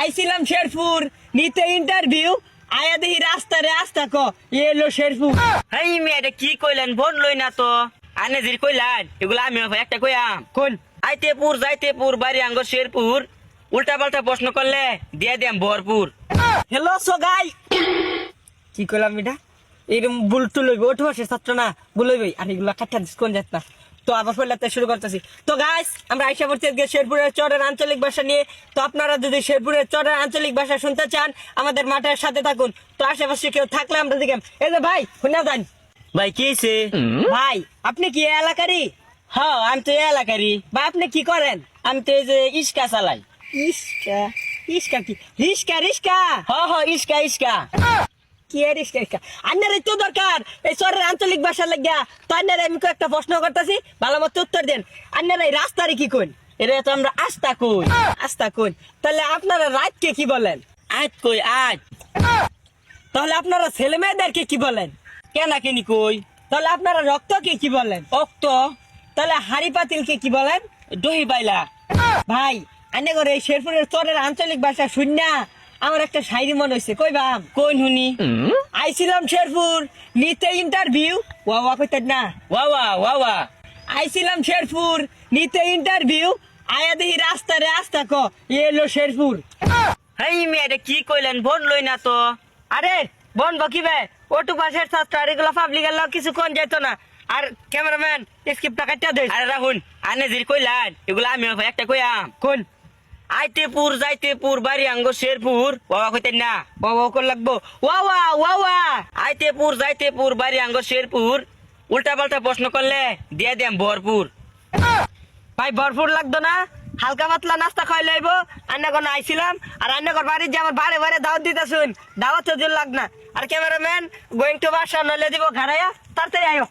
আইছিলাম শেরপুর নিতে ইন্টারভিউ আয়া দেখি রাস্তারে আস্তা ক এলো শেরপুর। হেই মেয়েটা কি কইলেন বোন লই না তো আনে জির কইলেন এগুলা আমি একটা কইয়াম কোন আইতেপুর যাইতেপুর বাড়ি আঙ্গ শেরপুর উল্টা পাল্টা প্রশ্ন করলে দিয়ে দিয়াম ভরপুর। হ্যালো সোগাই কি কইলাম এটা এরকম ভুল টুল হইব ওঠো বসে ছাত্র না ভুল হইবই আর এগুলা কাটা কোন যাত না। তো আবার পড়লাতে শুরু করতেছি। তো গাইস আমরা আইসা পড়ছি আজকে শেরপুরের চরের আঞ্চলিক ভাষা নিয়ে। তো আপনারা যদি শেরপুরের চরের আঞ্চলিক ভাষা শুনতে চান আমাদের মাঠের সাথে থাকুন। তো আশেপাশে কেউ থাকলে আমরা দিকে এই যে ভাই শুনে যান। ভাই কি হইছে? ভাই আপনি কি এই এলাকারই? হ্যাঁ আমি তো এই এলাকারই। বা আপনি কি করেন? আমি তো এই যে ইস্কা চালাই। ইস্কা ইস্কা কি রিস্কা রিস্কা? হ ইস্কা ইস্কা। কি এর ইস্কা ইস্কা? আন্নার তো দরকার এই চরের আঞ্চলিক ভাষা লাগিয়া। তো আন্নার আমি একটা প্রশ্ন করতেছি ভালো মতো উত্তর দেন। আন্নার এই রাস্তারে কি কোন? এটা তো আমরা আস্তা কই। আস্তা কোন? তাহলে আপনারা রাতকে কি বলেন? আজ কই আজ। তাহলে আপনারা ছেলে মেয়েদেরকে কি বলেন? কেনা কিনি কই। তাহলে আপনারা রক্তকে কি বলেন? অক্ত তাহলে হাড়ি পাতিলকে কি বলেন? দহি বাইলা। ভাই আন্নে করে এই শেরপুরের চরের আঞ্চলিক ভাষা শুননা আমার একটা শায়রি মনে হয়েছে কই বাম কোন হুনি? আইছিলাম শেরপুর নিতে ইন্টারভিউ ওয়া কইতেন না ওয়াওয়া ওয়াওয়া। আইছিলাম শেরপুর নিতে ইন্টারভিউ আয়া দেখি রাস্তারে আস্তা ক এলো শেরপুর। হেই মেয়েটা কি কইলেন বোন লই না তো। আরে বন বকিবে ওটু পাশের ছাত্র আর এগুলো পাবলিকের লোক কিছু কোন যেত না। আর ক্যামেরাম্যান স্ক্রিপ্টটা কাটিয়া দে। আরে রাহুন আনে জির কইলেন এগুলা আমি একটা কইয়াম কোন আইতেপুর যাইতেপুর বাড়ি আঙ্গ শেরপুর বাবা কইতেন না বাবা কোন লাগবো ওয়া ওয়া আইতেপুর যাইতেপুর বাড়ি আঙ্গ শেরপুর উল্টা পাল্টা প্রশ্ন করলে দিয়ে দিয়াম ভরপুর। ভাই ভরপুর লাগতো না হালকা পাতলা নাস্তা খাই লইব। আন্না কোন আইছিলাম আর আন্না কোন বাড়ির যে আমার বারে বারে দাওয়াত দিতেছুন দাওয়াত তো দিল লাগ না। আর ক্যামেরাম্যান গোয়িং টু বাসা নলে দিব ঘাড়াইয়া তাড়াতাড়ি আয়ো।